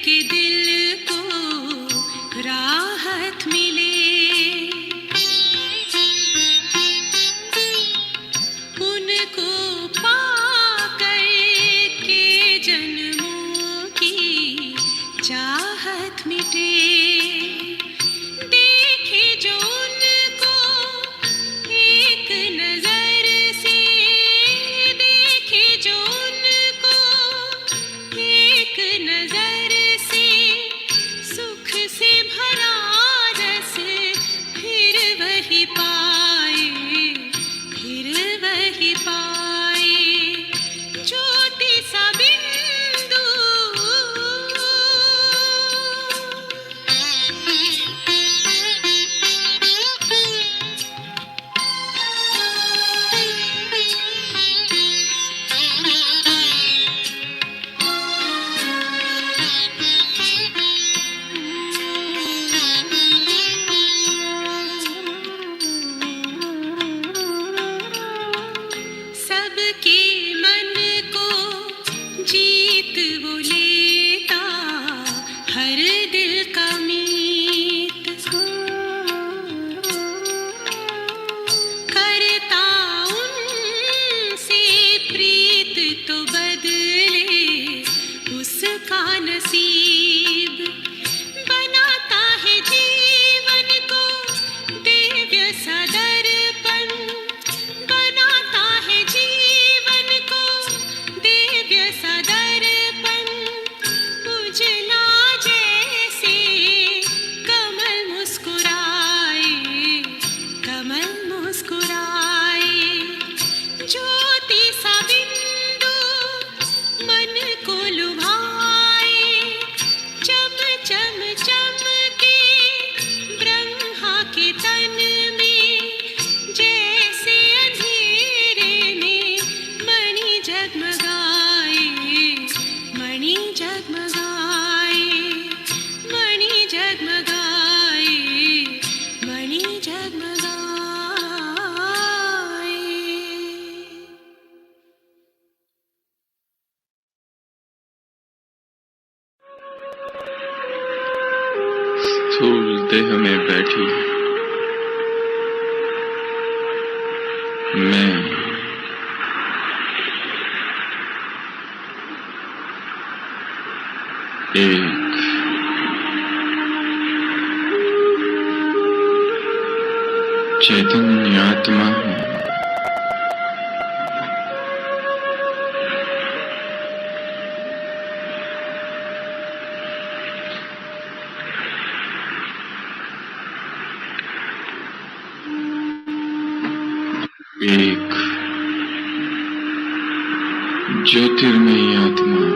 के दिल को राहत मिले, उनको पाकर के जन्मों की चाहत मिटे। देखे जो उनको एक नजर से, देखे जो उनको एक नजर से, सुख से भरा रस फिर वही पाए, फिर वही पाए। ज्योति सा बिंदु सबके मन को जीत वो लेता, हर दिल का मीत करता उनसे प्रीत, तो बदले उसका नसीब। बनाता है जीवन को दिव्य सा दर्पण, बनाता है जीवन को दिव्य सा दर्पण। उजला जैसे कमल मुस्कुराए, कमल मुस्कुराए। ज्योति सा बिंदु मन को लुभाए, चम चम चमके ब्रह्मा के तन में, जैसे अंधेरे में मणि जगमगाए, मणि जगमगाए, मणि जगमगाए, मणि जगमगाए। स्थूल देह में बैठी मैं एक चैतन्य आत्मा हूँ। एक ज्योतिर्मयी आत्मा।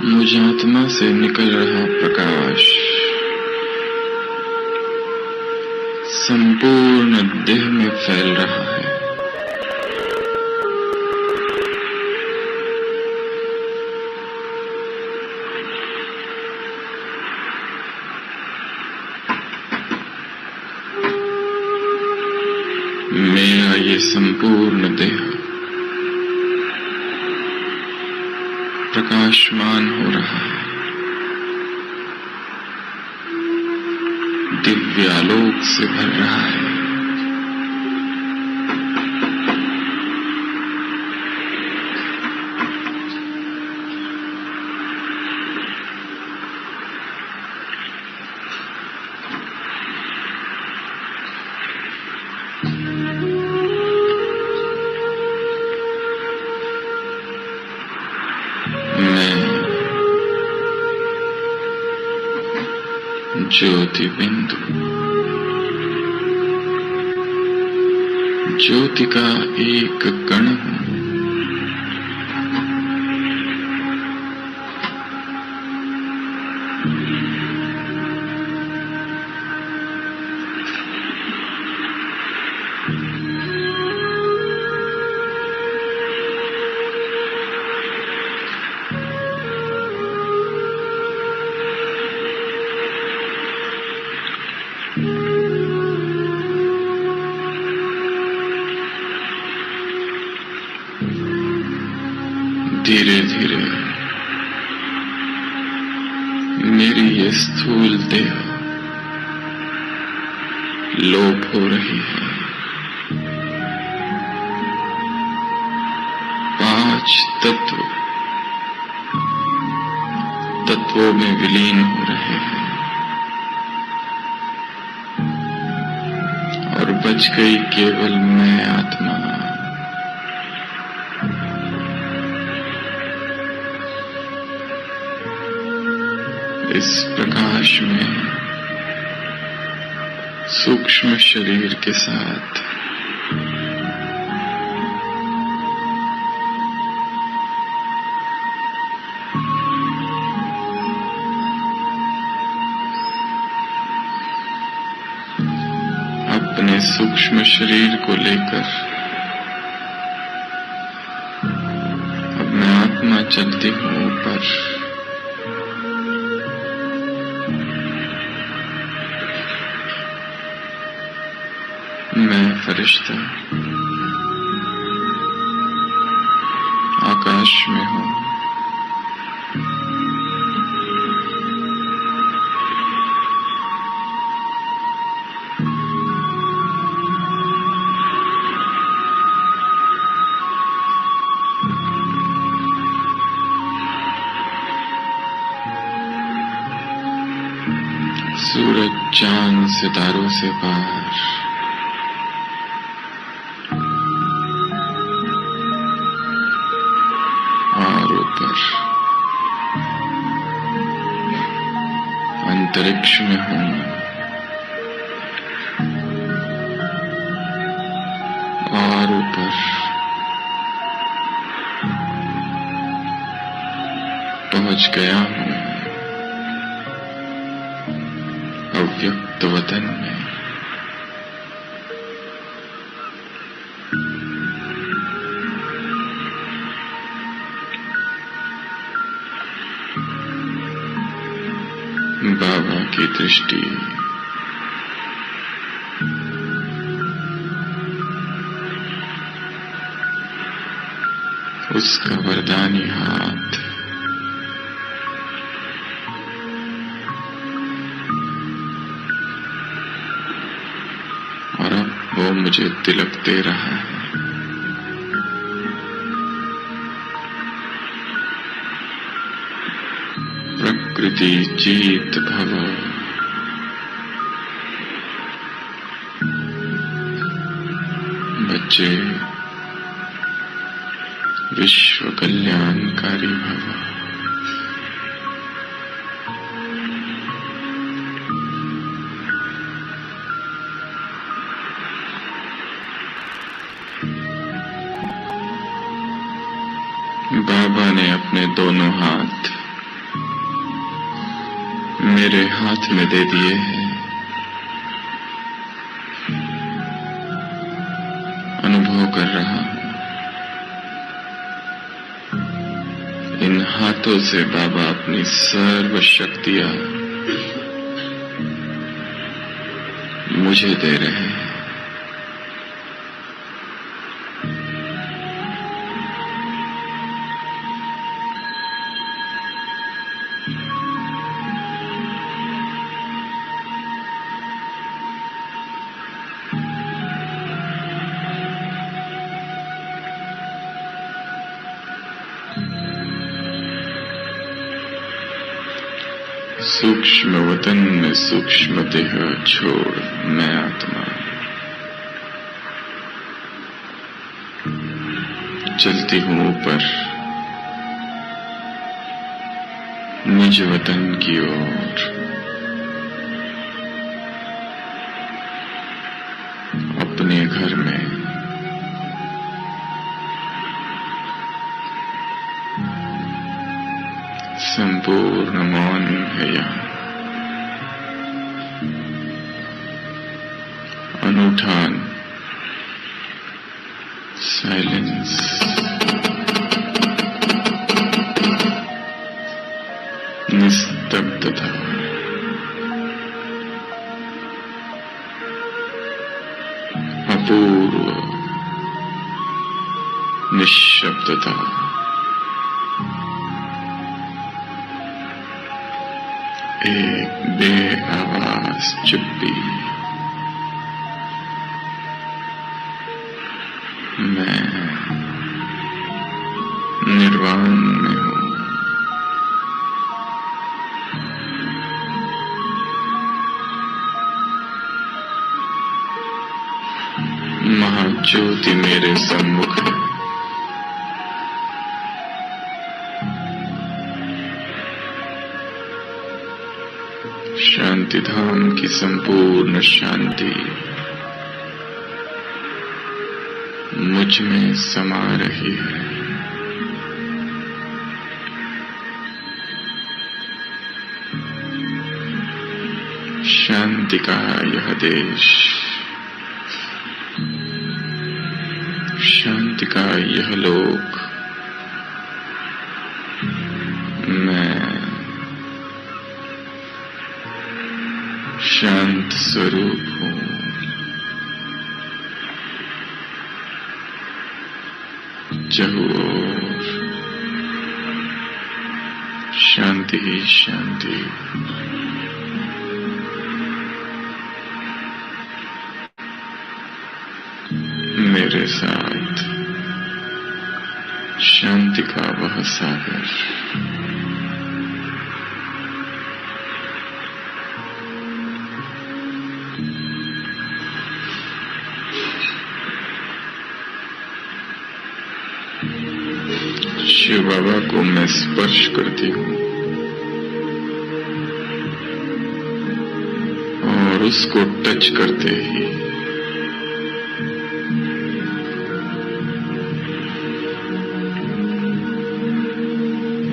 मुझ आत्मा से निकल रहा प्रकाश संपूर्ण देह में फैल रहा है। मेरा ये संपूर्ण देह प्रकाशमान हो रहा है, दिव्य आलोक से भर रहा है। ज्योति बिंदु, ज्योति का एक कण हूँ। मेरी ये स्थूल देह लोप हो रही है, 5 तत्वों में विलीन हो रहे हैं और बच गई केवल मैं आत्मा। इस प्रकाश में सूक्ष्म शरीर के साथ अपने सूक्ष्म शरीर को लेकर अब मैं आत्मा चलती हूँ ऊपर। मैं फरिश्ता आकाश में हूँ। सूरज चांद सितारों से पार और ऊपर अंतरिक्ष में हूँ और ऊपर पहुंच गया हूँ अव्यक्त वतन में। बाबा की दृष्टि उसका वरदानी हाथ और अब वो मुझे तिलक दे रहा है। प्रकृति जीत भव, बच्चे विश्व कल्याणकारी भव। बाबा ने अपने दोनों हाथ मेरे हाथ में दे दिए हैं। अनुभव कर रहा हूं इन हाथों से बाबा अपनी सर्व शक्तियां मुझे दे रहे हैं। सूक्ष्म वतन में सूक्ष्म देह छोड़ मैं आत्मा चलती हूँ ऊपर निज वतन की ओर। अपने घर में संपूर्ण मौन है यहाँ। अनूठान साइलेंस। निस्तब्धता। अपूर्व निश्शब्दता। एक बेआवाज चुप्पी। मैं निर्वाण में हूँ। महाज्योति मेरे सम्मुख है। शांति धाम की संपूर्ण शांति मुझ में समा रही है। शांति का यह देश, शांति का यह लोक, मैं शांत स्वरूप हूँ। चारों ओर शांति ही शांति। मेरे साथ शांति का वह सागर, शिव बाबा को मैं स्पर्श करती हूँ और उसको टच करते ही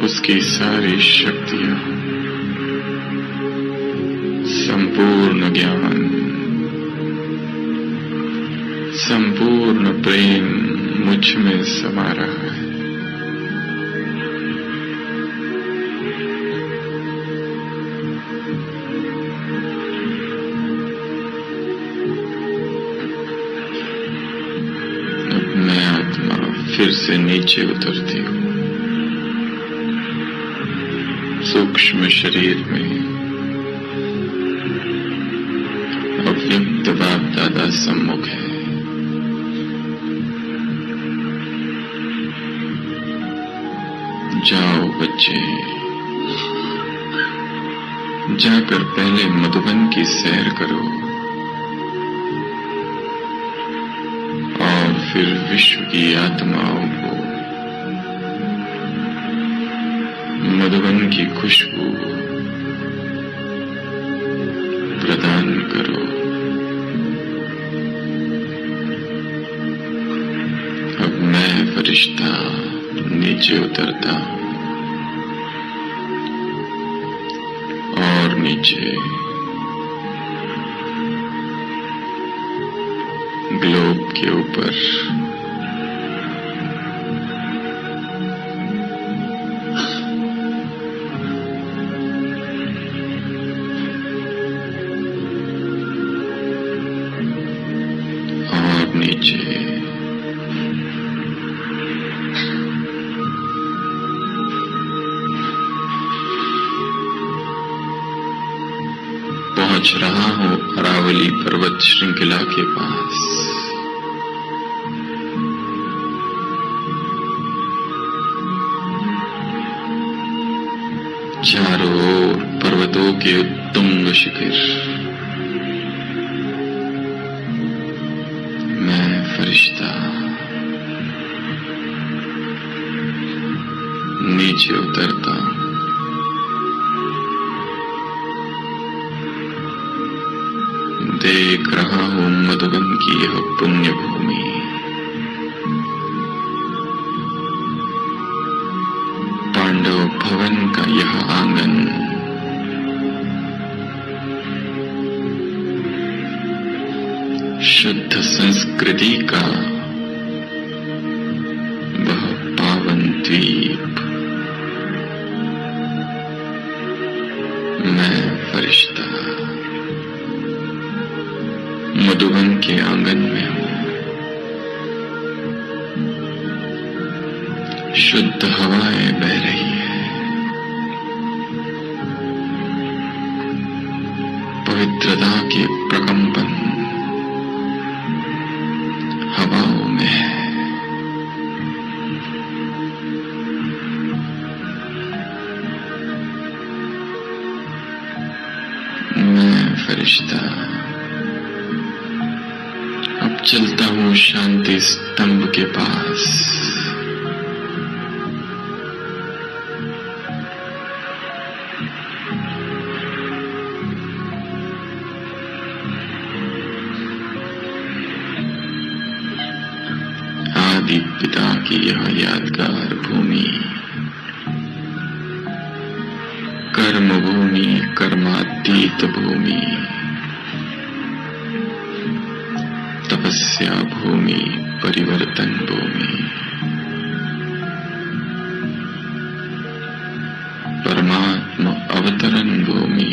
उसकी सारी शक्तियां, संपूर्ण ज्ञान, संपूर्ण प्रेम मुझ में समा रहा है। अब मैं आत्मा फिर से नीचे उतरती हूँ। सूक्ष्म शरीर में अव्यक्त बाप दादा सम्मुख है। जाओ बच्चे, जाकर पहले मधुबन की सैर करो और फिर विश्व की आत्माओं को मधुबन की खुशबू प्रदान करो। अब मैं फरिश्ता नीचे उतरता हूँ और नीचे ग्लोब के ऊपर और नीचे पहुंच रहा हूं अरावली पर्वत श्रृंखला के पास। चारों ओर पर्वतों के उत्तुंग शिखर, मैं फरिश्ता नीचे उतरता हूं। देख रहा हूं मधुबन की यह पुण्य भूमि, पांडव भवन का यह आंगन, शुद्ध संस्कृति का वह पावन द्वीप, मैं फरिश्ता मधुबन के आंगन में हूँ। शुद्ध हवाएं बह रही है, पवित्रता के प्रकंपन हवाओं में है। मैं फरिश्ता अब चलता हूँ शांति स्तंभ के पास। आदि पिता की यह यादगार भूमि, कर्म भूमि, कर्मातीत भूमि, तपस्या भूमि, परिवर्तन भूमि, परमात्मा अवतरण भूमि,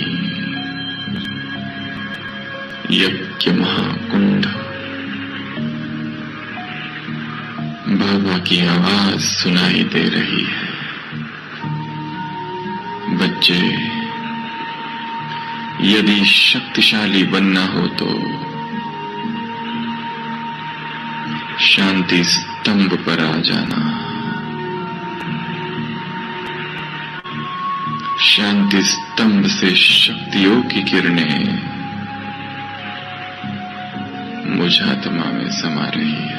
यज्ञ महाकुंड। बाबा की आवाज सुनाई दे रही है। बच्चे, यदि शक्तिशाली बनना हो तो शांति स्तंभ पर आ जाना। शांति स्तंभ से शक्तियों की किरणें मुझ आत्मा में समा रही है।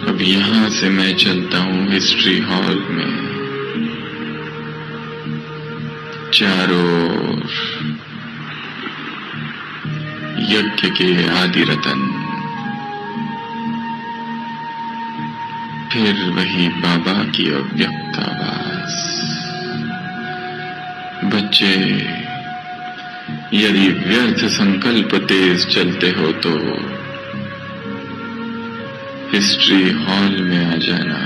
अब यहां से मैं चलता हूं हिस्ट्री हॉल में। चारों ओर यज्ञ के आदि रतन, फिर वही बाबा की अव्यक्त आवाज। बच्चे, यदि व्यर्थ संकल्प तेज चलते हो तो हिस्ट्री हॉल में आ जाना।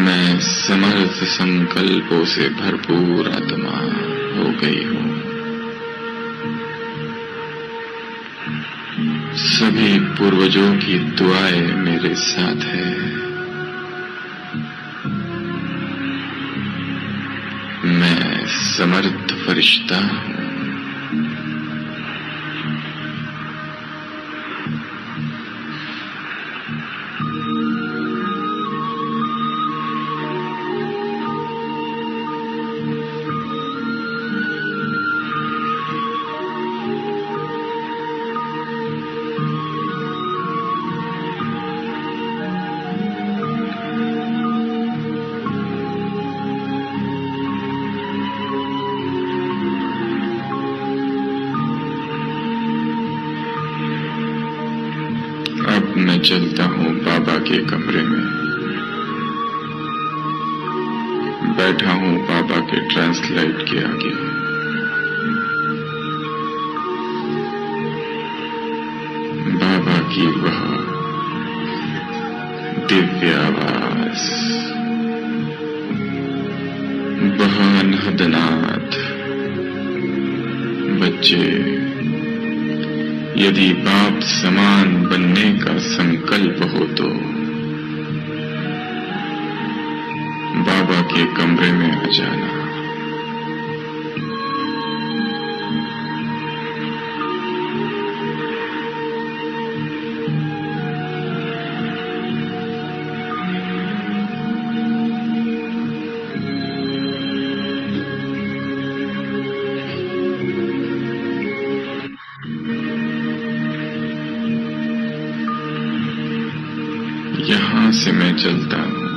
मैं समर्थ संकल्पों से भरपूर आत्मा हो गई हूं। सभी पूर्वजों की दुआएं मेरे साथ है। मैं समर्थ फरिश्ता हूं। मैं चलता हूं बाबा के कमरे में। बैठा हूं बाबा के ट्रांसलाइट के आगे। बाबा की वह दिव्य आवाज, वह अनहदनाद। बच्चे, यदि बाप समान बनने का संकल्प हो तो बाबा के कमरे में आ जाना। यहां से मैं चलता हूं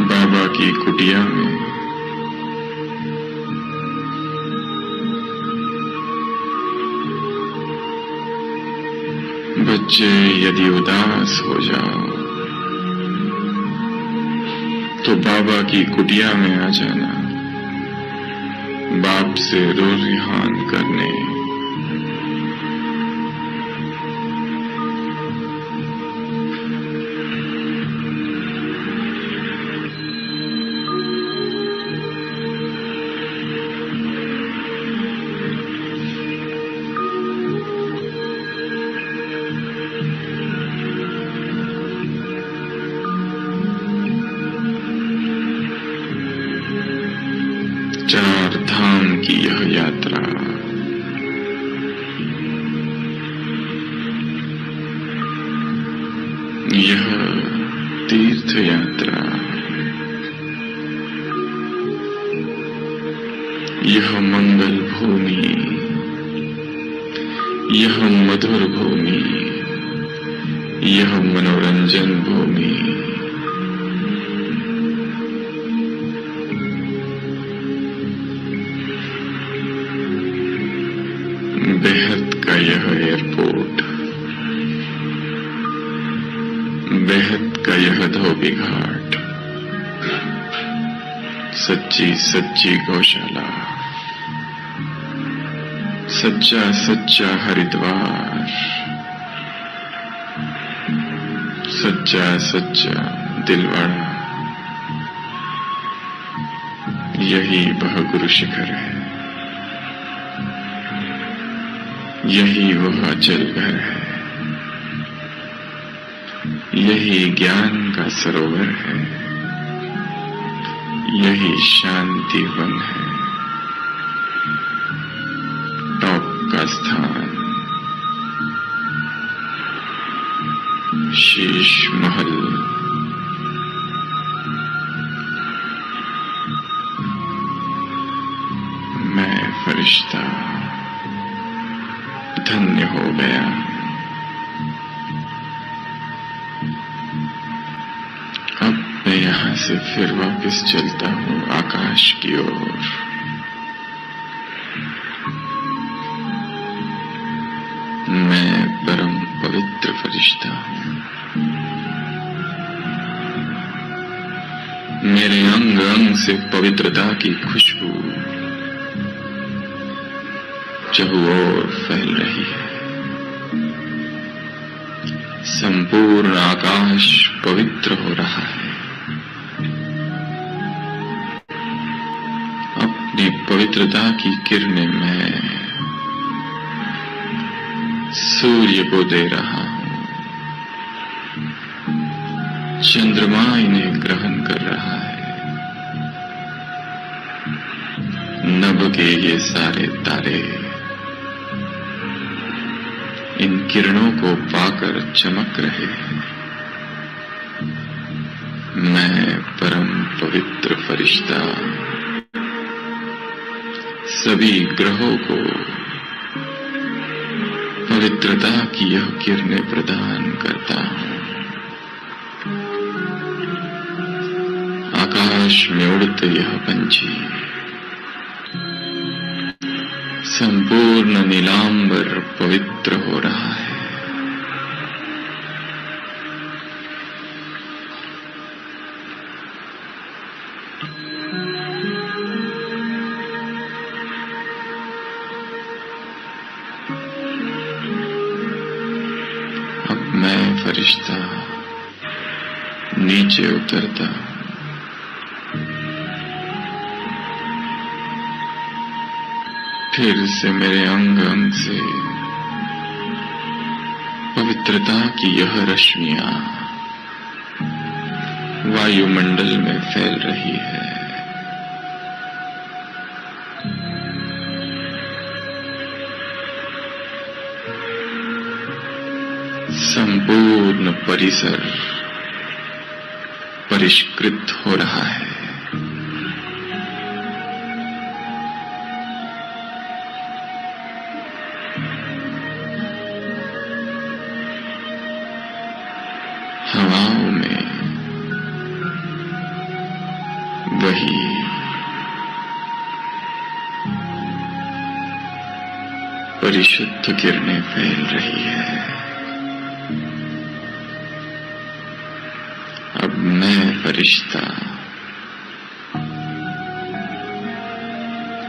बाबा की कुटिया में। बच्चे, यदि उदास हो जाओ तो बाबा की कुटिया में आ जाना। बाप से रुझान करने, चार धाम की यह यात्रा, यह तीर्थ यात्रा, यह मंगल भूमि, यह मधुर भूमि, यह मनोरंजन भूमि, बेहद का यह एयरपोर्ट, बेहद का यह धोबी घाट, सच्ची सच्ची गौशाला, सच्चा सच्चा हरिद्वार, सच्चा सच्चा दिलवाड़ा, यही वह गुरु शिखर है, यही वह अचल घर है, यही ज्ञान का सरोवर है, यही शांति वन है, टॉप का स्थान, शीश महल, मैं फरिश्ता धन्य हो गया। अब मैं यहां से फिर वापस चलता हूं आकाश की ओर। मैं परम पवित्र फरिश्ता हूं। मेरे अंग अंग से पवित्रता की खुशबू चहुओर फैल रही है। संपूर्ण आकाश पवित्र हो रहा है। अपनी पवित्रता की किरणें मैं सूर्य को दे रहा हूं। चंद्रमा इन्हें ग्रहण कर रहा है। नभ के ये सारे तारे इन किरणों को पाकर चमक रहे हैं। मैं परम पवित्र फरिश्ता सभी ग्रहों को पवित्रता की यह किरणें प्रदान करता हूं। आकाश में उड़ते यह पंछी संपूर्ण नीलांबर पवित्र हो रहा है। अब मैं फरिश्ता नीचे उतरता हूं। फिर से मेरे अंग अंग से पवित्रता की यह रश्मियां वायुमंडल में फैल रही है। संपूर्ण परिसर परिष्कृत हो रहा है। हवाओं में वही परिशुद्ध किरणें फैल रही है। अब मैं फरिश्ता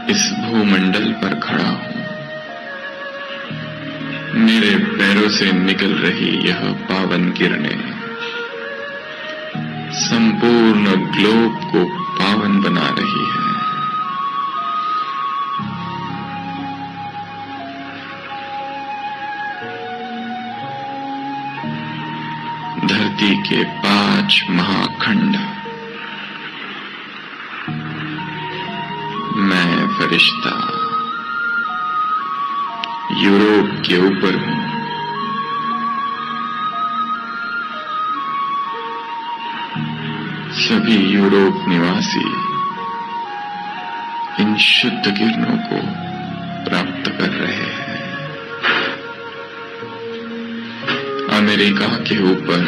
इस भूमंडल पर खड़ा हूं। मेरे पैरों से निकल रही यह पावन किरणें संपूर्ण ग्लोब को पावन बना रही है। धरती के 5 महाखंड, मैं फरिश्ता यूरोप के ऊपर हूं। सभी यूरोप निवासी इन शुद्ध किरणों को प्राप्त कर रहे हैं। अमेरिका के ऊपर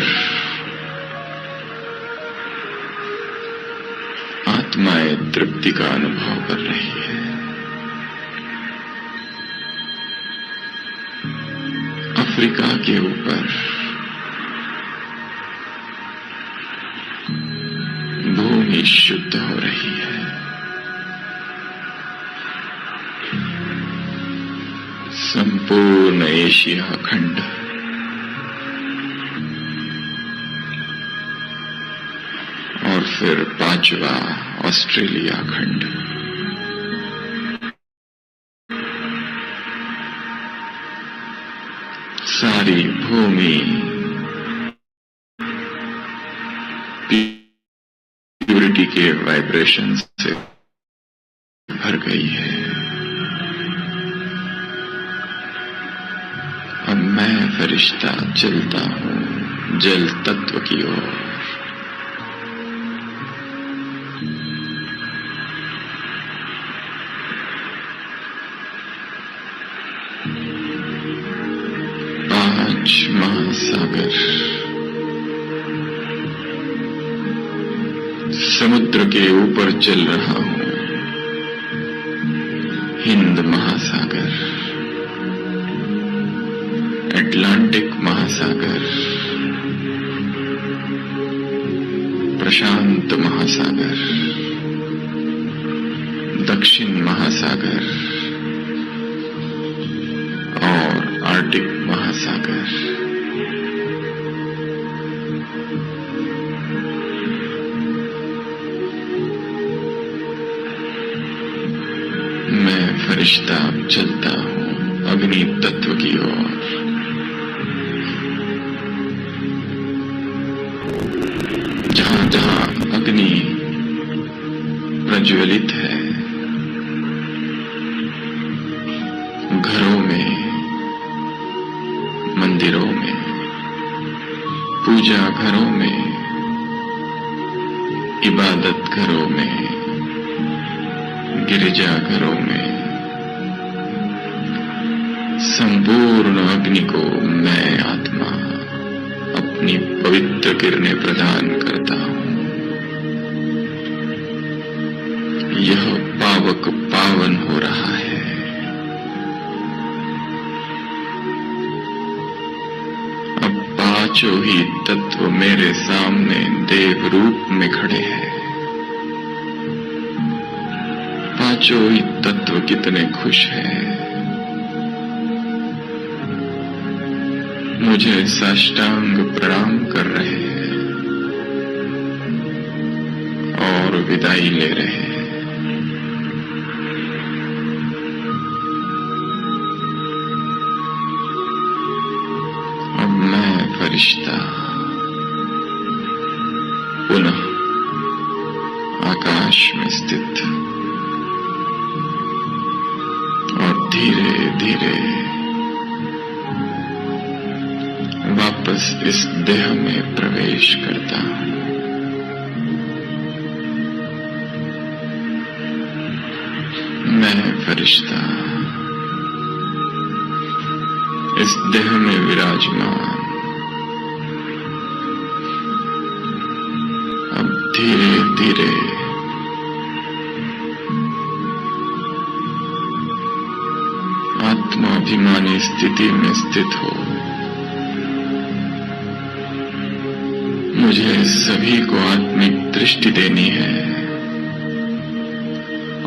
आत्माएं तृप्ति का अनुभव कर रही है। अफ्रीका के ऊपर भूमि शुद्ध हो रही है। संपूर्ण एशिया खंड और फिर 5वां ऑस्ट्रेलिया खंड, सारी भूमि प्यूरिटी के वाइब्रेशन से भर गई है। अब मैं फरिश्ता चलता हूं जल तत्व की ओर। महासागर, समुद्र के ऊपर चल रहा हूं। हिंद महासागर, अटलांटिक महासागर, प्रशांत महासागर, दक्षिण महासागर और आर्टिक महासागर। मैं फरिश्ता चलता हूं अग्नि तत्व की ओर। जहां जहां अग्नि प्रज्वलित है, घरों में, मंदिरों में, पूजा घरों में, इबादत घरों में, गिरजा घरों में, संपूर्ण अग्नि को मैं आत्मा अपनी पवित्र किरणें प्रदान करता हूं। यह पावक पावन हो रहा है। अब 5 ही तत्व मेरे सामने देव रूप में खड़े हैं। 5 ही तत्व कितने खुश हैं। मुझे साष्टांग प्रणाम कर रहे हैं और विदाई ले रहे हैं। अब मैं फरिश्ता पुनः आकाश में स्थित और धीरे धीरे वापस इस देह में प्रवेश करता हूं। मैं फरिश्ता इस देह में विराजमान अब धीरे धीरे आत्माभिमानी स्थिति में स्थित हो। मुझे सभी को आत्मिक दृष्टि देनी है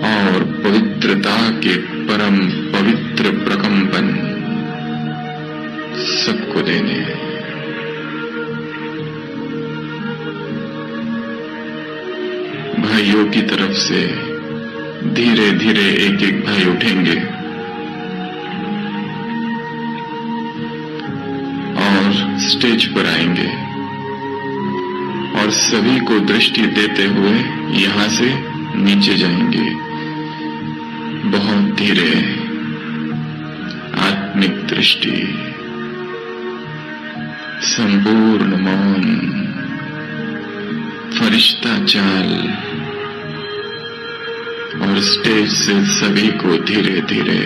और पवित्रता के परम पवित्र प्रकंपन सबको देने हैं। भाइयों की तरफ से धीरे धीरे एक एक भाई उठेंगे और स्टेज पर आएंगे और सभी को दृष्टि देते हुए यहां से नीचे जाएंगे। बहुत धीरे आत्मिक दृष्टि, संपूर्ण मौन, फरिश्ता चाल और स्टेज से सभी को धीरे धीरे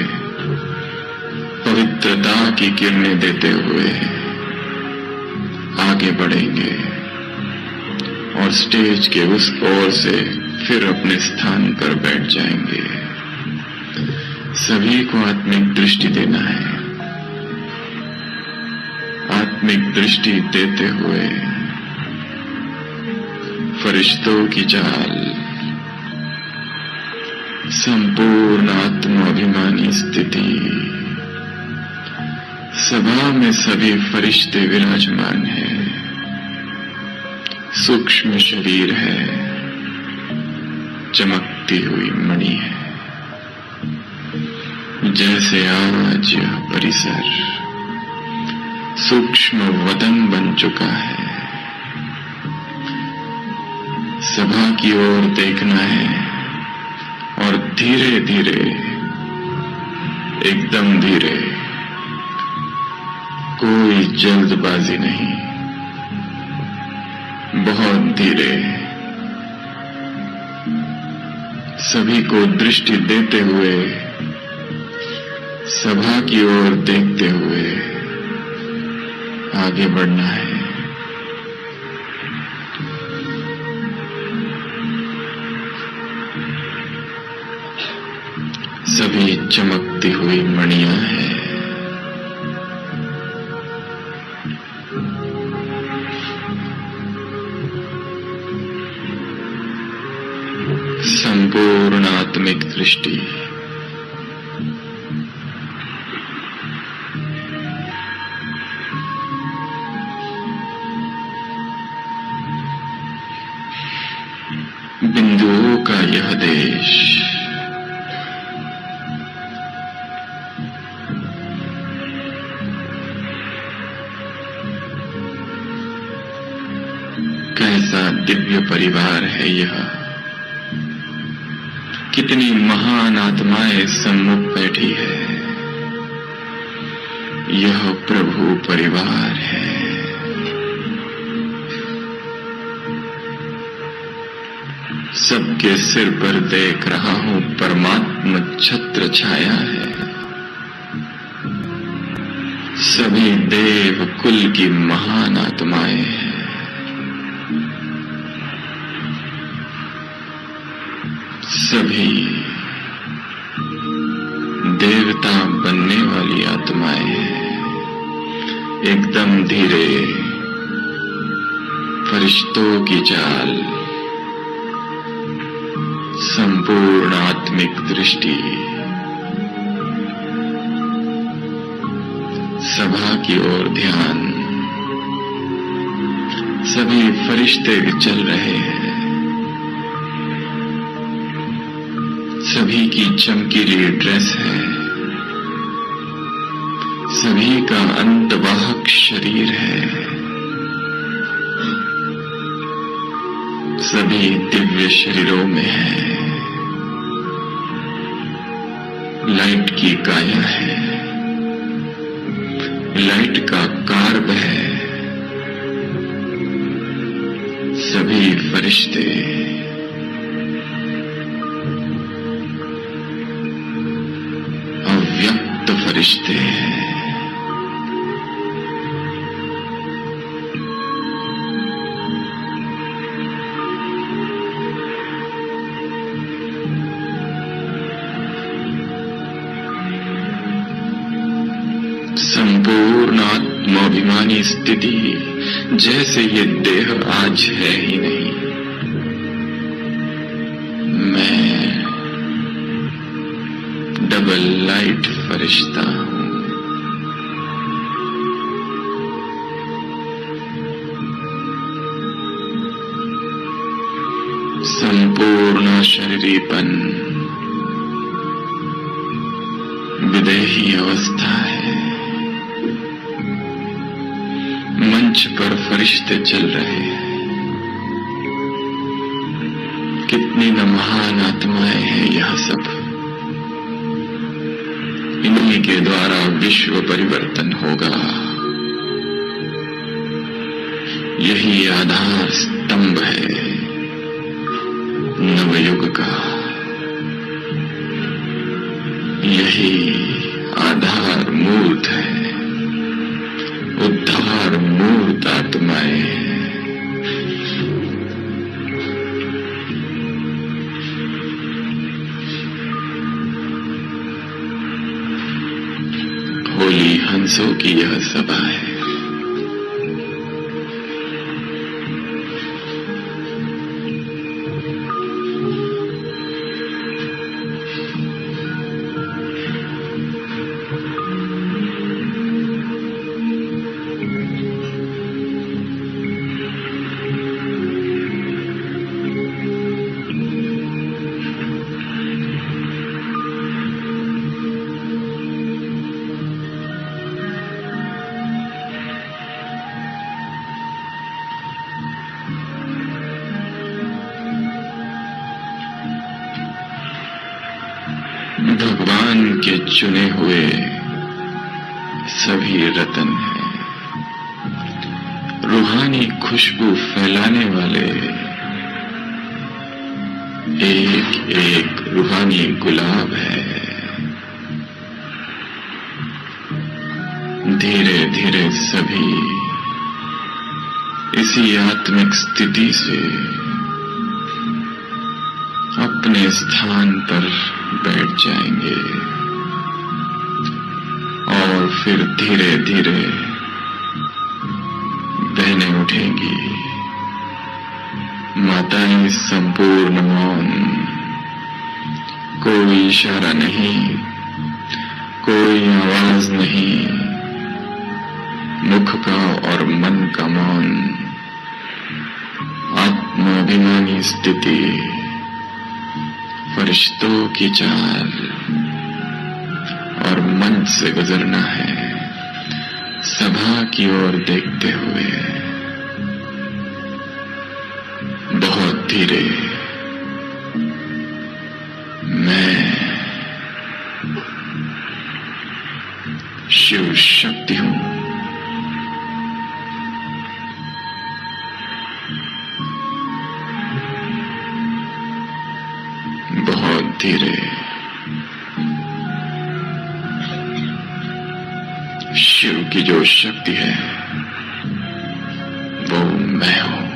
पवित्रता की किरणें देते हुए आगे बढ़ेंगे और स्टेज के उस ओर से फिर अपने स्थान पर बैठ जाएंगे। सभी को आत्मिक दृष्टि देना है। आत्मिक दृष्टि देते हुए फरिश्तों की चाल, संपूर्ण आत्माभिमानी स्थिति, सभा में सभी फरिश्ते विराजमान हैं। सूक्ष्म शरीर है, चमकती हुई मणि है। जैसे आज यह परिसर सूक्ष्म वतन बन चुका है, सभा की ओर देखना है और धीरे धीरे, एकदम धीरे, कोई जल्दबाजी नहीं, बहुत धीरे, सभी को दृष्टि देते हुए, सभा की ओर देखते हुए आगे बढ़ना है। सभी चमकती हुई मणियां हैं। संपूर्ण आत्मिक दृष्टि, बिंदुओं का यह देश, कैसा दिव्य परिवार है यह। कितनी महान आत्माएं सम्मुख बैठी है। यह प्रभु परिवार है। सबके सिर पर देख रहा हूं परमात्मा छत्र छाया है। सभी देव कुल की महान आत्माएं हैं। सभी देवता बनने वाली आत्माएं हैं। एकदम धीरे, फरिश्तों की चाल, संपूर्ण आत्मिक दृष्टि, सभा की ओर ध्यान। सभी फरिश्ते चल रहे हैं। सभी की चमकीली ड्रेस है। सभी का अंतवाहक शरीर है। सभी दिव्य शरीरों में है। लाइट की काया है। लाइट का कार्ब है। सभी फरिश्ते अव्यक्त फरिश्ते हैं। संपूर्ण आत्माभिमानी स्थिति, जैसे ये देह आज है ही नहीं। मैं केवल लाइट फरिश्ता हूं। संपूर्ण शरीरीपन विदेही अवस्था है। मंच पर फरिश्ते चल रहे हैं। कितनी न महान आत्माएं हैं यह सब। इन्हीं के द्वारा विश्व परिवर्तन होगा। यही आधार स्तंभ है नवयुग का। यही आधार मूर्त है। उद्धार मूर्त आत्माएं। होली हंसों की यह सभा है। भगवान के चुने हुए सभी रतन हैं। रूहानी खुशबू फैलाने वाले एक एक रूहानी गुलाब है। धीरे धीरे सभी इसी आत्मिक स्थिति से अपने स्थान पर बैठ जाएंगे और फिर धीरे धीरे बहनें उठेंगी। माताएं संपूर्ण मौन, कोई इशारा नहीं, कोई आवाज नहीं, मुख का और मन का मौन, आत्माभिमानी स्थिति, फरिश्तों की चाल और मन से गुजरना है सभा की ओर देखते हुए। बहुत धीरे मैं शिव शक्ति हूं। बहुत धीरे शिव की जो शक्ति है वो मैं हूं।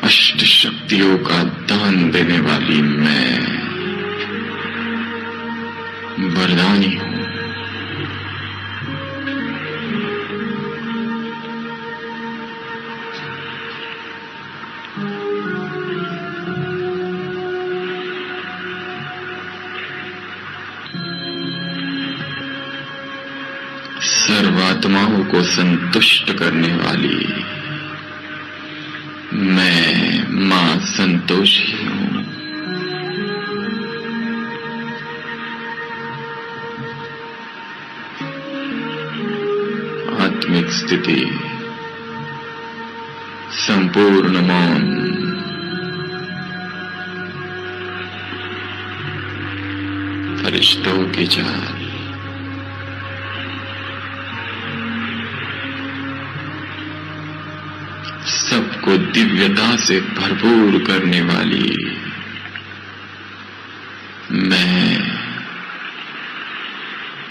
अष्ट शक्तियों का दान देने वाली मैं वरदानी हूं। सर्वात्माओं को संतुष्ट करने वाली मैं मां संतोषी हूं। आत्मिक स्थिति संपूर्ण मौन, फरिश्तों की चाल, सबको दिव्यता से भरपूर करने वाली मैं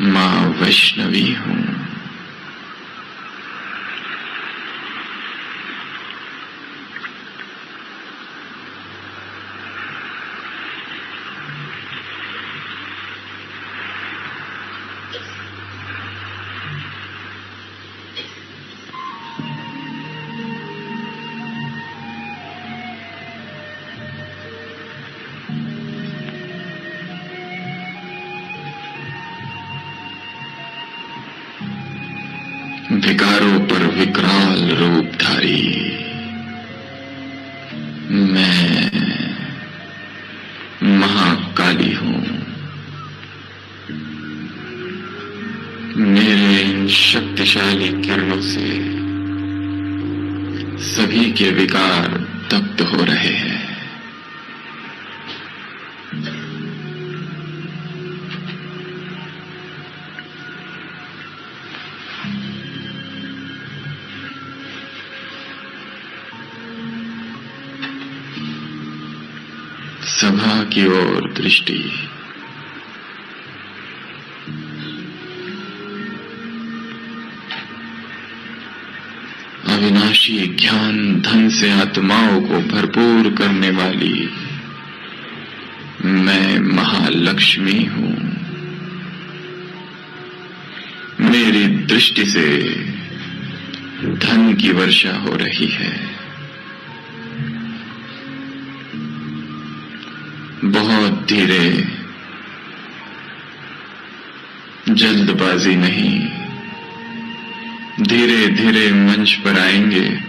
मां वैष्णवी हूं। विकारों पर विकराल रूपधारी मैं महाकाली हूं। मेरे इन शक्तिशाली किरणों से सभी के विकार दग्ध हो रहे हैं। सभा की ओर दृष्टि। अविनाशी ज्ञान धन से आत्माओं को भरपूर करने वाली मैं महालक्ष्मी हूं। मेरी दृष्टि से धन की वर्षा हो रही है। बहुत धीरे, जल्दबाजी नहीं, धीरे धीरे मंच पर आएंगे।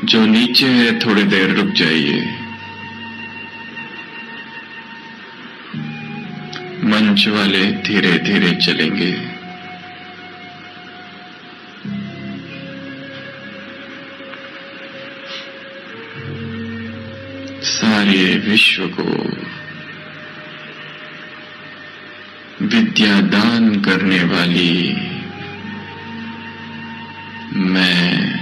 जो नीचे है थोड़ी देर रुक जाइए। मंच वाले धीरे धीरे चलेंगे। सारे विश्व को विद्या दान करने वाली मैं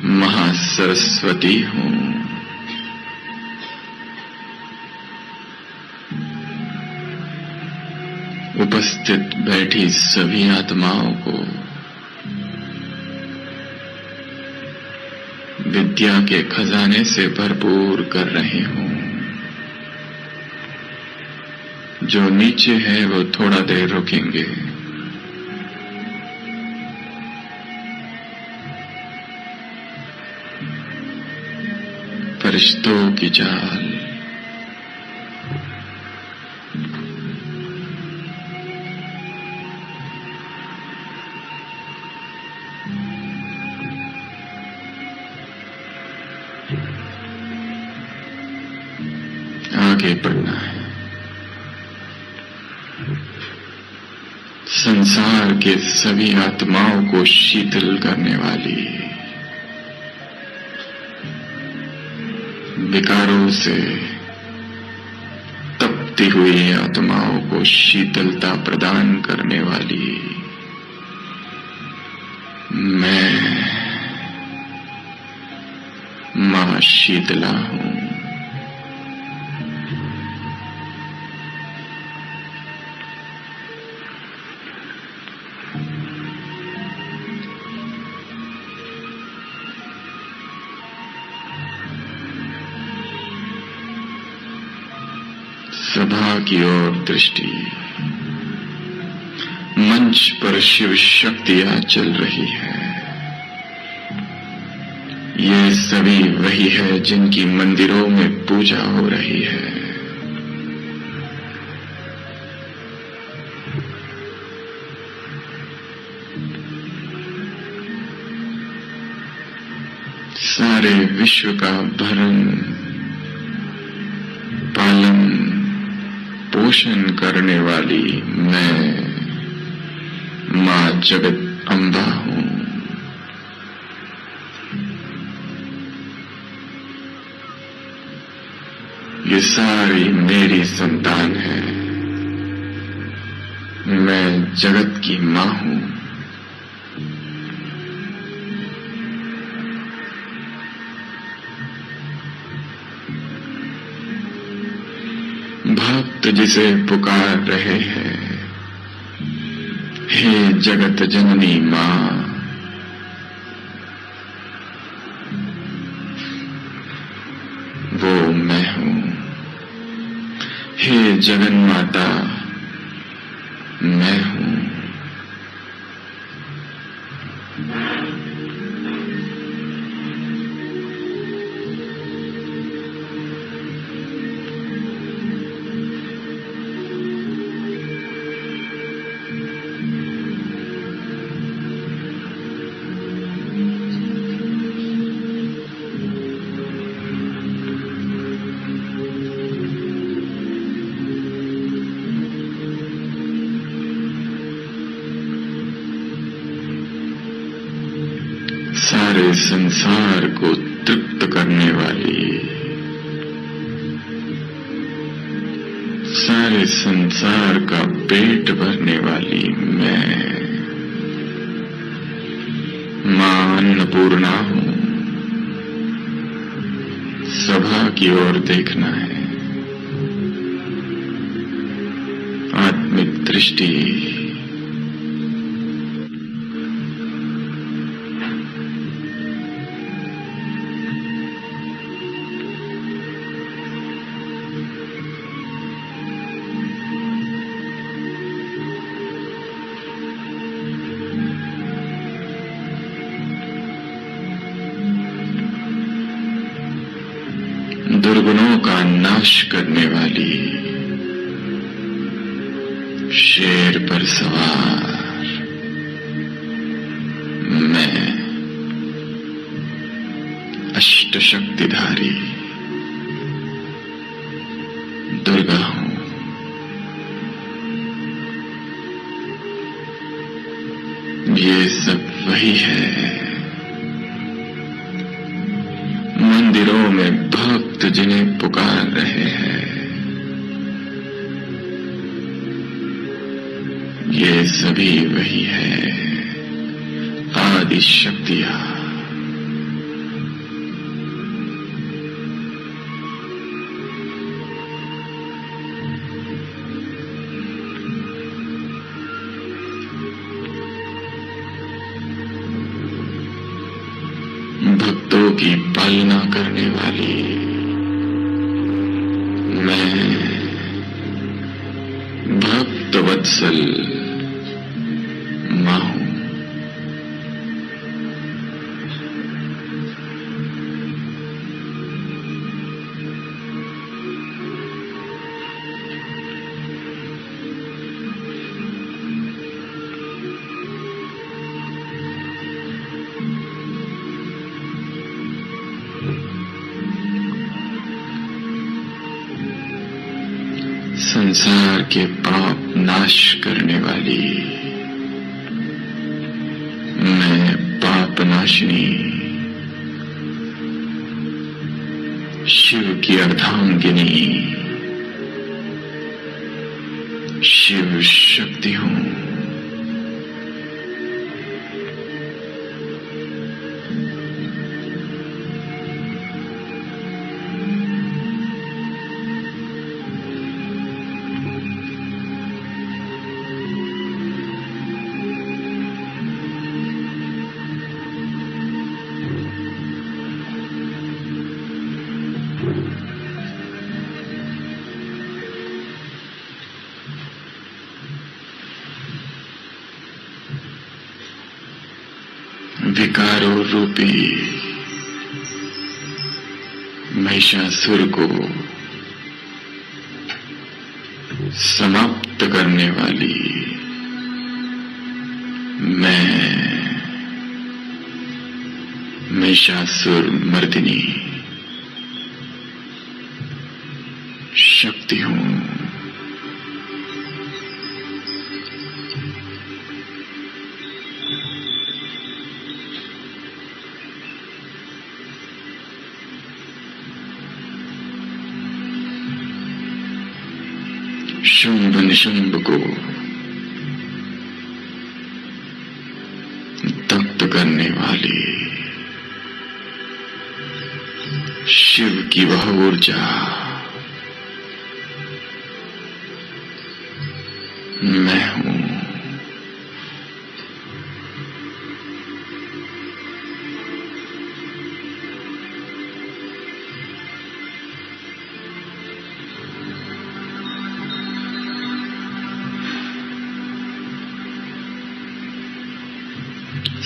महासरस्वती हूं। उपस्थित बैठी सभी आत्माओं को विद्या के खजाने से भरपूर कर रही हूं। जो नीचे है वो थोड़ा देर रुकेंगे। फरिश्तों की चाल। आगे बढ़ना है। संसार के सभी आत्माओं को शीतल करने वाली, विकारों से तपती हुई आत्माओं को शीतलता प्रदान करने वाली मैं मां शीतला हूं। सभा की ओर दृष्टि। मंच पर शिव शक्तियां चल रही है। ये सभी वही है जिनकी मंदिरों में पूजा हो रही है। सारे विश्व का भरण पालन पोषण करने वाली मैं मां जगत अम्बा हूं। ये सारी मेरी संतान है। मैं जगत की मां हूं। भक्त जिसे पुकार रहे हैं, हे जगत जननी मां, वो मैं हूं। हे जगन माता, मैं हूं। सारे संसार को तृप्त करने वाली, सारे संसार का पेट भरने वाली मैं मां अन्नपूर्णा हूं। सभा की ओर देखना है, आत्मिक दृष्टि। दुर्गुणों का नाश करने वाली, शेर पर सवार मैं अष्ट शक्तिधारी दुर्गा हूं। ये सब वही है। मंदिरों में भक्त जिन्हें पुकार रहे हैं, ये सभी वही है, आदि शक्तियां। भक्तों की पालना करने वाली मैं भक्त वत्सल मां हूं। संसार के पाप नाश करने वाली मैं पाप नाशिनी, शिव की अर्धांगिनी, शिव शक्ति हूं। विकारों रूपी महिषासुर को समाप्त करने वाली मैं महिषासुर मर्दिनी शक्ति हूं। शुंभ निशुंभ को तप्त करने वाली शिव की वह ऊर्जा मैं हूं।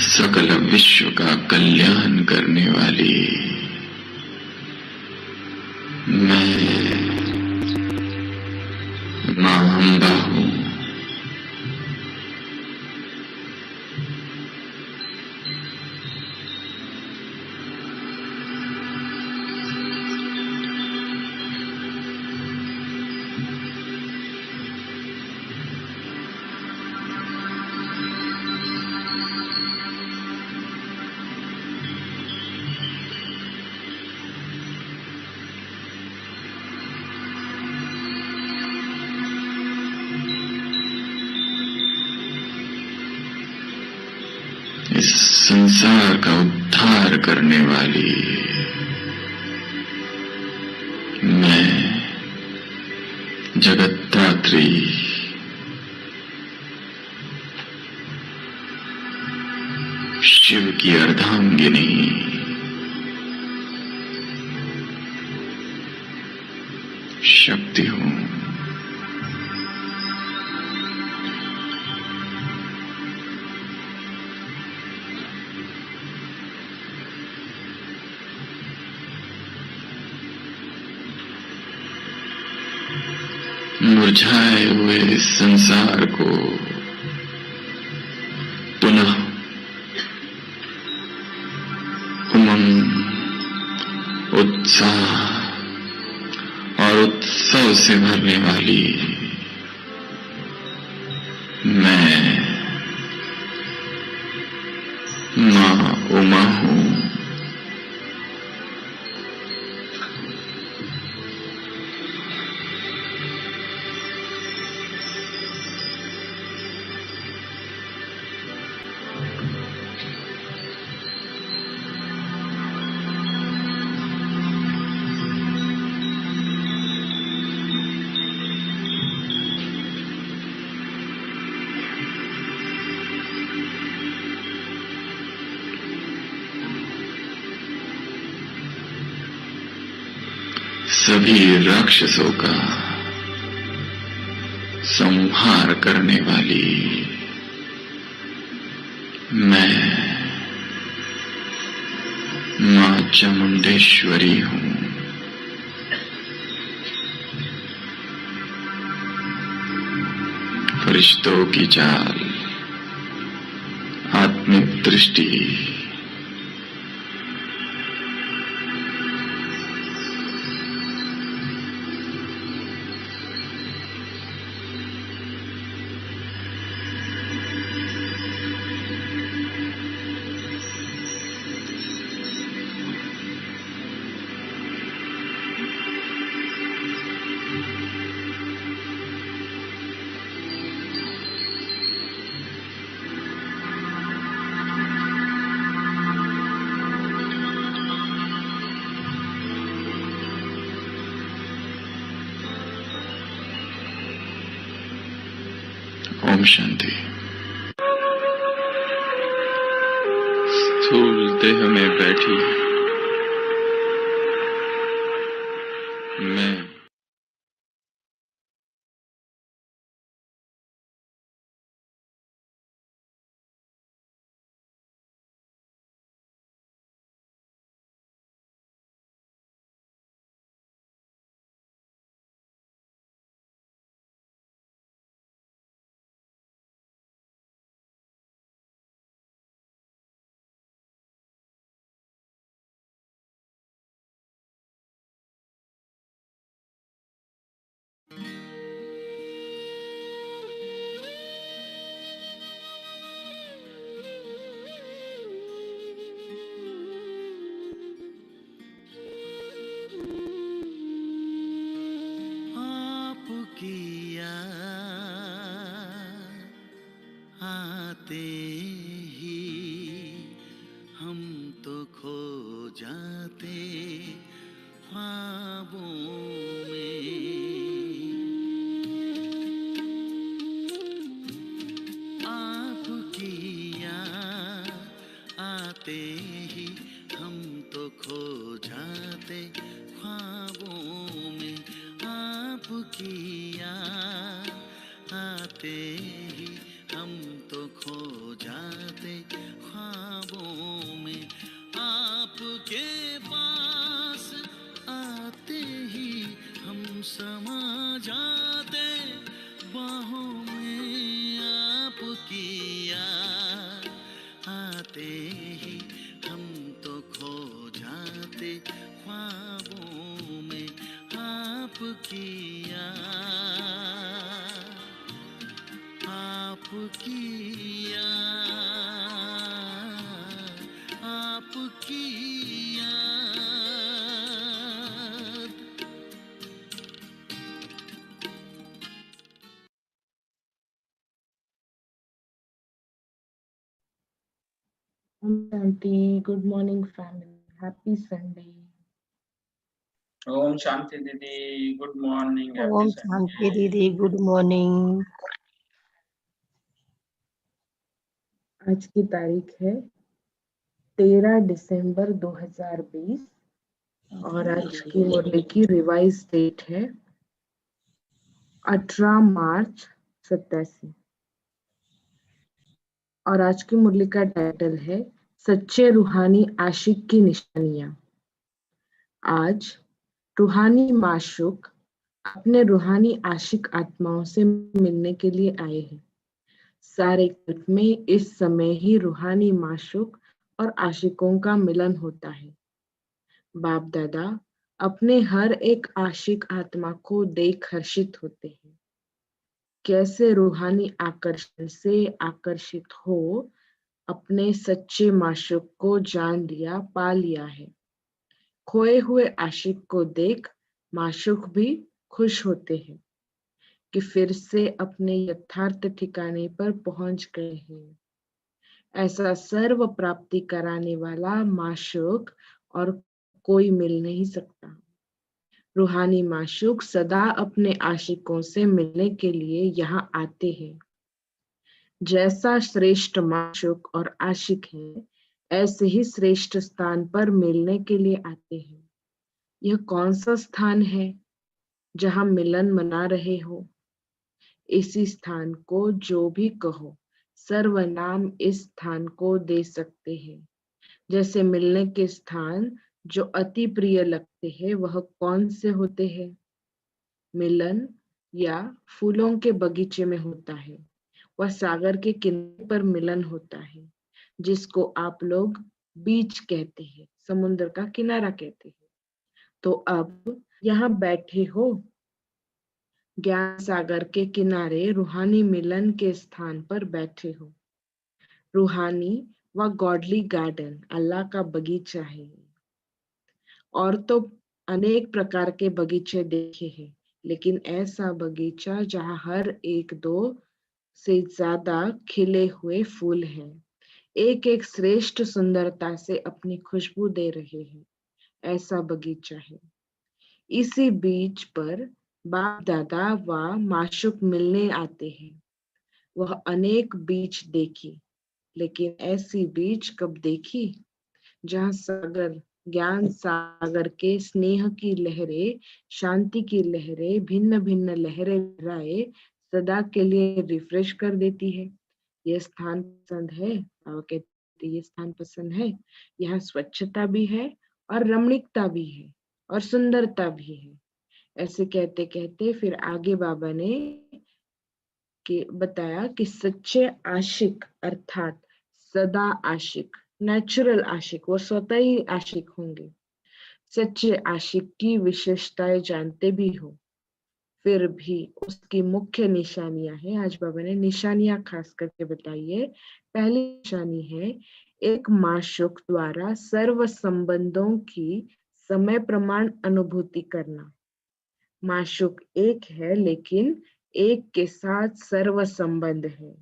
सकल विश्व का कल्याण करने वाली मैं मां अम्बा हूं। संसार का उद्धार करने वाली मैं जगत्तात्री शिव की अर्धांगिनी शक्ति हूं। मुरझाए हुए इस संसार को पुनः उमंग, उत्साह और उत्सव से भरने वाली मैं मां उमा हूं। सभी राक्षसों का संहार करने वाली मैं मां चामुंडेश्वरी हूं। फरिश्तों की चाल, आत्मिक दृष्टि, ओम शांति। स्थूल देह में बैठी मैं आते ही हम तो खो जाते ख्वाबों में। आपकी याद आते ही हम तो खो जाते ख्वाबों में। आपकी याद आते ही हम तो खो जाते ख्वाबों में। आपके पास आते ही हम समा जाते बाहों में। आपकी याद आते ही हम तो खो जाते ख्वाबों में। आपकी याद, आपकी याद, आपकी याद। Shanti. Good morning, family. Happy Sunday. Om Shanti दीदी, good morning, happy Om Shanti Sunday. दीदी, गुड मॉर्निंग। आज की तारीख है 13 दिसंबर 2020 और आज की मुरली की रिवाइज डेट है 18 मार्च 87 और आज की मुरली का टाइटल है सच्चे रूहानी आशिक की निशानियां। आज रूहानी माशूक अपने रूहानी आशिक आत्माओं से मिलने के लिए आए हैं। सारे कल्प में इस समय ही रूहानी माशूक और आशिकों का मिलन होता है। बाप दादा अपने हर एक आशिक आत्मा को देख हर्षित होते हैं। कैसे रूहानी आकर्षण से आकर्षित हो अपने सच्चे माशूक को जान लिया, पा लिया है। खोए हुए आशिक को देख माशूक भी खुश होते हैं कि फिर से अपने यथार्थ ठिकाने पर पहुंच गए हैं। ऐसा सर्व प्राप्ति कराने वाला माशूक और कोई मिल नहीं सकता। रूहानी माशूक सदा अपने आशिकों से मिलने के लिए यहाँ आते हैं। जैसा श्रेष्ठ माशूक और आशिक है, ऐसे ही श्रेष्ठ स्थान पर मिलने के लिए आते हैं। यह कौन सा स्थान है जहाँ मिलन मना रहे हो? इसी स्थान को जो भी कहो, सर्वनाम इस स्थान को दे सकते हैं। जैसे मिलने के स्थान जो अति प्रिय लगते हैं, वह कौन से होते हैं? मिलन या फूलों के बगीचे में होता है, वह सागर के किनारे पर मिलन होता है, जिसको आप लोग बीच कहते हैं, समुद्र का किनारा कहते हैं। तो अब यहाँ बैठे हो, ज्ञान सागर के किनारे रूहानी मिलन के स्थान पर बैठे हो। रूहानी व गॉडली गार्डन अल्लाह का बगीचा है। और तो अनेक प्रकार के बगीचे देखे हैं, लेकिन ऐसा बगीचा जहाँ हर एक दो से ज्यादा खिले हुए फूल हैं, एक एक श्रेष्ठ सुंदरता से अपनी खुशबू दे रहे हैं, ऐसा बगीचा है। इसी बीज पर बाप दादा व माशूक मिलने आते हैं। वह अनेक बीज देखी, लेकिन ऐसी बीज कब देखी जहाँ सागर, ज्ञान सागर के स्नेह की लहरें, शांति की लहरें, भिन्न भिन्न लहरें लहराए सदा के लिए रिफ्रेश कर देती है। यह स्थान पसंद है? बाबा कहते ये स्थान पसंद है। यहाँ स्वच्छता भी है और रमणीकता भी है और सुंदरता भी है। ऐसे कहते कहते फिर आगे बाबा ने बताया कि सच्चे आशिक अर्थात सदा आशिक, नेचुरल आशिक, वो स्वतः ही आशिक होंगे। सच्चे आशिक की विशेषताएं जानते भी हो, फिर भी उसकी मुख्य निशानियां हैं। आज बाबा ने निशानियां खास करके बताई है। पहली निशानी है एक माशूक द्वारा सर्व संबंधों की समय प्रमाण अनुभूति करना। माशूक एक है, लेकिन एक के साथ सर्व संबंध है।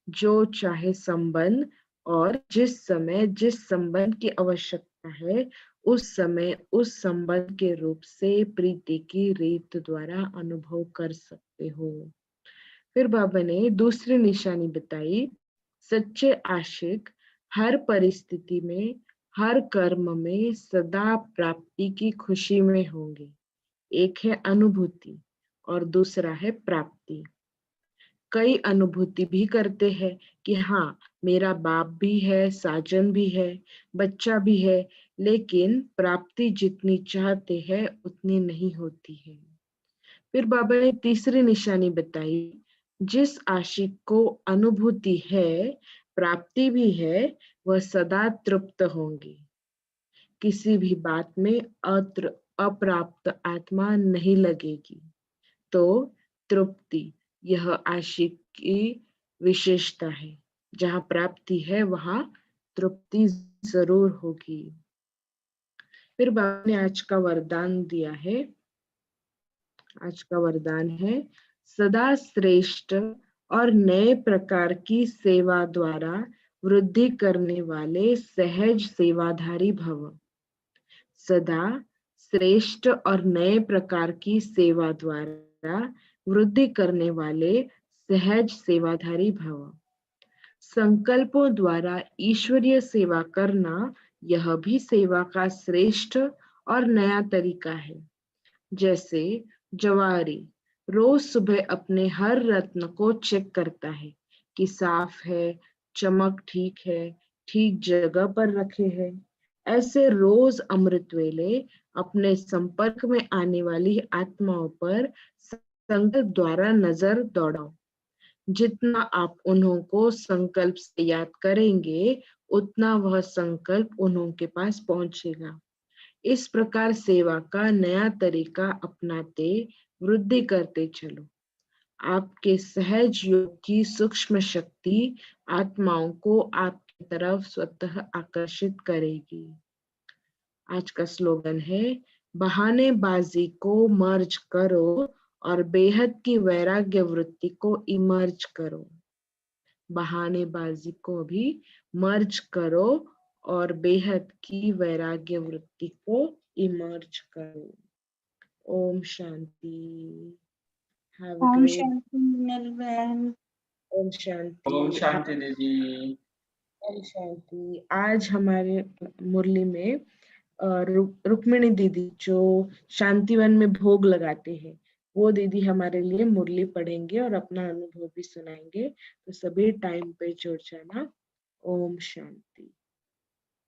जो चाहे संबंध और जिस समय जिस संबंध की आवश्यकता है, उस समय उस संबंध के रूप से प्रीति की रीत द्वारा अनुभव कर सकते हो। फिर बाबा ने दूसरी निशानी बताई, सच्चे आशिक हर परिस्थिति में, हर कर्म में सदा प्राप्ति की खुशी में होंगे। एक है अनुभूति और दूसरा है प्राप्ति। कई अनुभूति भी करते हैं कि हाँ, मेरा बाप भी है, साजन भी है, बच्चा भी है, लेकिन प्राप्ति जितनी चाहते हैं उतनी नहीं होती है। फिर बाबा ने तीसरी निशानी बताई, जिस आशिक को अनुभूति है, प्राप्ति भी है, वह सदा तृप्त होंगे। किसी भी बात में अप्राप्त आत्मा नहीं लगेगी। तो तृप्ति यह आशिक की विशेषता है। जहाँ प्राप्ति है वहाँ तृप्ति जरूर होगी। फिर बाबा ने आज का वरदान दिया है। आज का वरदान है, सदा श्रेष्ठ और नए प्रकार की सेवा द्वारा वृद्धि करने वाले सहज सेवाधारी भव। सदा श्रेष्ठ और नए प्रकार की सेवा द्वारा वृद्धि करने वाले सहज सेवाधारी भव। संकल्पों द्वारा ईश्वरीय सेवा करना यह भी सेवा का श्रेष्ठ और नया तरीका है। जैसे जवारी रोज सुबह अपने हर रत्न को चेक करता है कि साफ है, चमक ठीक है, ठीक जगह पर रखे हैं। ऐसे रोज अमृत वेले अपने संपर्क में आने वाली आत्माओं पर संकल्प द्वारा नजर दौड़ाओ। जितना आप उन्हों को संकल्प से याद करेंगे, उतना वह संकल्प उन्हों के पास पहुंचेगा। इस प्रकार सेवा का नया तरीका अपनाते वृद्धि करते चलो। आपके सहज योग की सूक्ष्म शक्ति आत्माओं को आपकी तरफ स्वतः आकर्षित करेगी। आज का स्लोगन है, बहानेबाजी को मर्ज करो और बेहद की वैराग्य वृत्ति को इमर्ज करो। बहानेबाजी को भी मर्ज करो और बेहद की वैराग्य वृत्ति को इमर्ज करो। Om Shanti. Have a Om great- शांति मिनल बहन। ओम शांति। ओम शांति दीदी। ओम शांति। आज हमारे मुरली में रुक्मिणी दीदी जो शांतिवन में भोग लगाते हैं, वो दीदी हमारे लिए मुरली पढ़ेंगे और अपना अनुभव भी सुनाएंगे। तो सभी टाइम पे जुड़ जाना। ओम शांति।